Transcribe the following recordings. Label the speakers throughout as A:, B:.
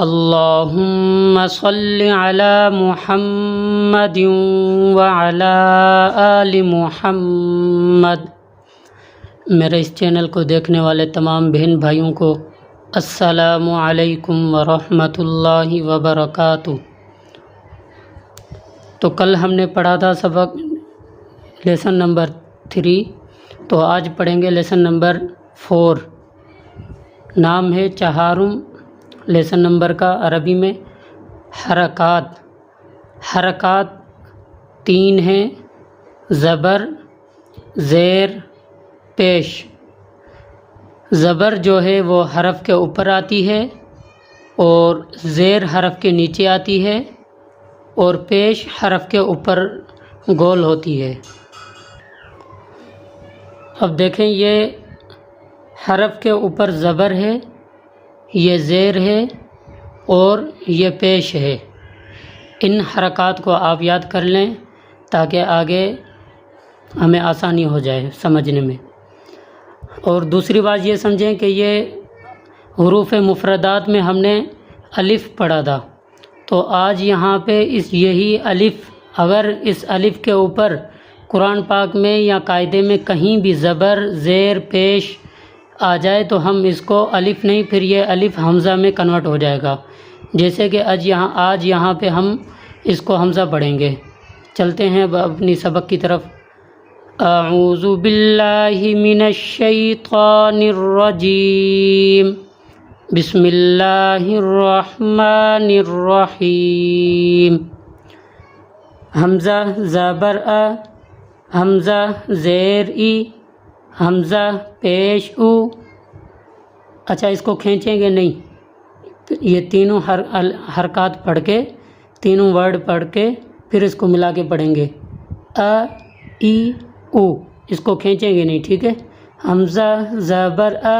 A: اللہم صل علی محمد وعلی آل محمد۔ میرے اس چینل کو دیکھنے والے تمام بہن بھائیوں کو السلام علیکم ورحمۃ اللہ وبرکاتہ۔ تو کل ہم نے پڑھا تھا سبق لیسن نمبر 3، تو آج پڑھیں گے لیسن نمبر 4، نام ہے چہارم لیسن نمبر کا عربی میں حرکات۔ حرکات 3 ہیں: زبر، زیر، پیش۔ زبر جو ہے وہ حرف کے اوپر آتی ہے اور زیر حرف کے نیچے آتی ہے اور پیش حرف کے اوپر گول ہوتی ہے۔ اب دیکھیں، یہ حرف کے اوپر زبر ہے، یہ زیر ہے اور یہ پیش ہے۔ ان حرکات کو آپ یاد کر لیں تاکہ آگے ہمیں آسانی ہو جائے سمجھنے میں۔ اور دوسری بات یہ سمجھیں کہ یہ حروف مفردات میں ہم نے الف پڑھا تھا، تو آج یہاں پہ یہی الف، اگر اس الف کے اوپر قرآن پاک میں یا قاعدے میں کہیں بھی زبر، زیر، پیش آ جائے تو ہم اس کو الف نہیں، پھر یہ الف حمزہ میں کنورٹ ہو جائے گا۔ جیسے کہ آج یہاں پہ ہم اس کو حمزہ پڑھیں گے۔ چلتے ہیں اپنی سبق کی طرف۔ اعوذ باللہ من الشیطان الرجیم، بسم اللہ الرحمن الرحیم۔ حمزہ زبر ا، حمزہ زیر ای، حمزہ پیش او۔ اچھا، اس کو کھینچیں گے نہیں، یہ تینوں حرکات پڑھ کے، تینوں ورڈ پڑھ کے پھر اس کو ملا کے پڑھیں گے۔ ا، ای، او، اس کو کھینچیں گے نہیں، ٹھیک ہے۔ حمزہ زبر ا،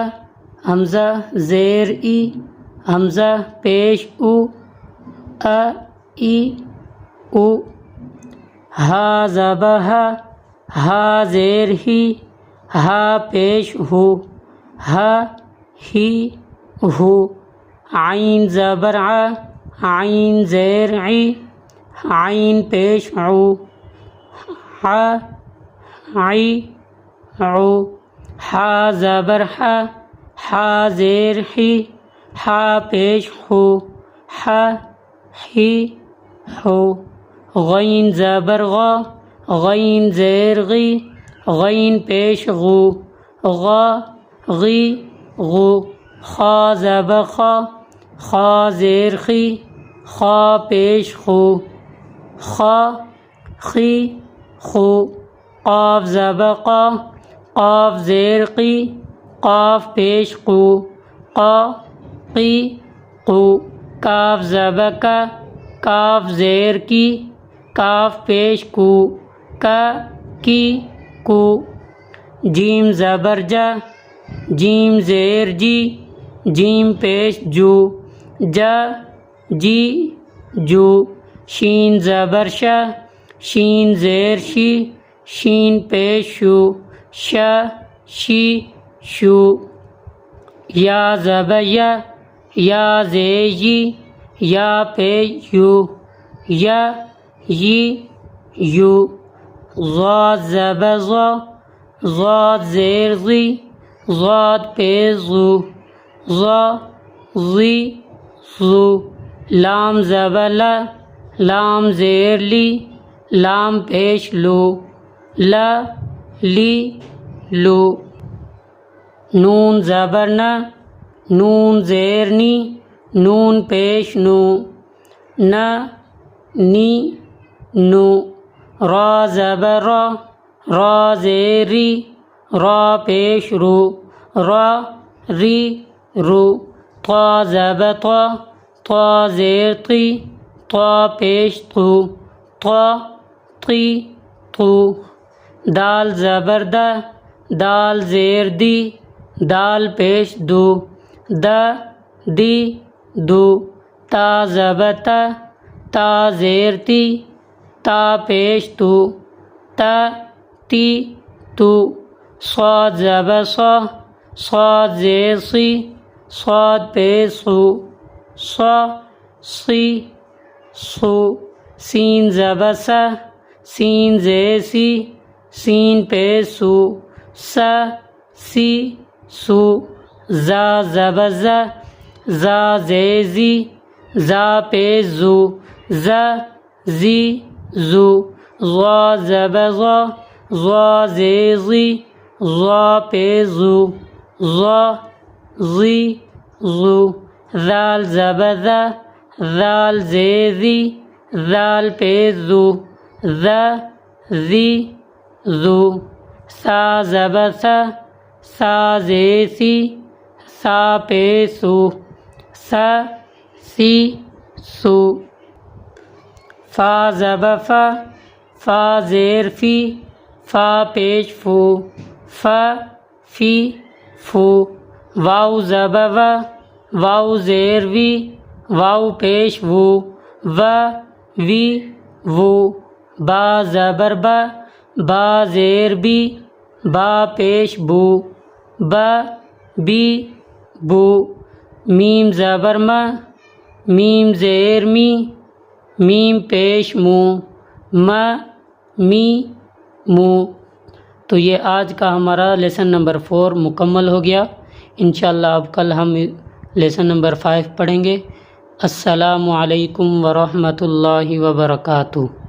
A: حمزہ زیر ای، حمزہ پیش او، ا، ای، او۔ ہا زبر ہا، ہا زیر ہی، ہا پیش ہو، ہا ہی ہو۔ عین زبر ع، عین زیر عی، عین پیش عو، ع، عی، عو۔ حا زبر ح، حا زیر حی، حا پیش حو، ح، حی، حو۔ غین زبر غ، غین زیر غی، غین پیش غو، غ، غی، غو۔ خا زبر خا، خا زیر خی، خا پیش خو، خا، خی، خو۔ قاف زبر قا، قاف زیر قی، قاف پیش قو، قا، قی، قو۔ کاف زبر کا، کاف زیر کی، کاف پیش کو، کا، کی، کو۔ جیم زبر جا، جیم زیر جی، جیم پیش جو، جا، جی، جو۔ شین زبر شا، شین زیر شی، شین پیش شو، شا، شی، شو۔ یا زبر یا، یا زیر یی، یا پیش یو، یا، یی، یو۔ ضاد زبر ضا، ضاد زیر ضی، ضاد پیش ضو، ضا، ضی، ضو۔ لام زبر لا، لام زیر لی، لام پیش لو، لا، لی، لو۔ نون زبر نا، نون زیر نی، نون پیش نو، نا، نی، نو۔ را زبر را، را زیر ری، را پیش رو، را، ری، رو۔ طا زبر طا، طا زیر طی، طا پیش طو، طا، طی، طو۔ دال زبر دا، دال زیر دی، دال پیش دو، دا، دی، دو۔ تا زبر تا، تا زیر تی، تا پیش تو، تا، تی، تو۔ صاد زبر صا، صاد زیر سی، صاد پیش سو، صا صی صو سین زبر سا سین زے سی سین پیش سو سا سی سو زا زبر زا زا زے زی زا پیش زو زا زی زو ضا زبر ضا ضا زے زی ضا پیش زو ضا زی زو ذال زبر ذا ذال زے ذی ذال پیش زو ذا ذی زو سا زبر سا سا زے سی سا پیش سو سا سی سو فا زبر فا فا زیر فی فا پیش فو فا فی فو واو زبر وا واو زیر وی واو پیش وو و وی وو با زبر با با زیر بی با پیش بو با بی بو میم زبر ما میم زیر می میم پیش مو ما می مو۔ تو یہ آج کا ہمارا لیسن نمبر 4 مکمل ہو گیا۔ انشاءاللہ اب کل ہم لیسن نمبر 5 پڑھیں گے۔ السلام علیکم ورحمۃ اللہ وبرکاتہ۔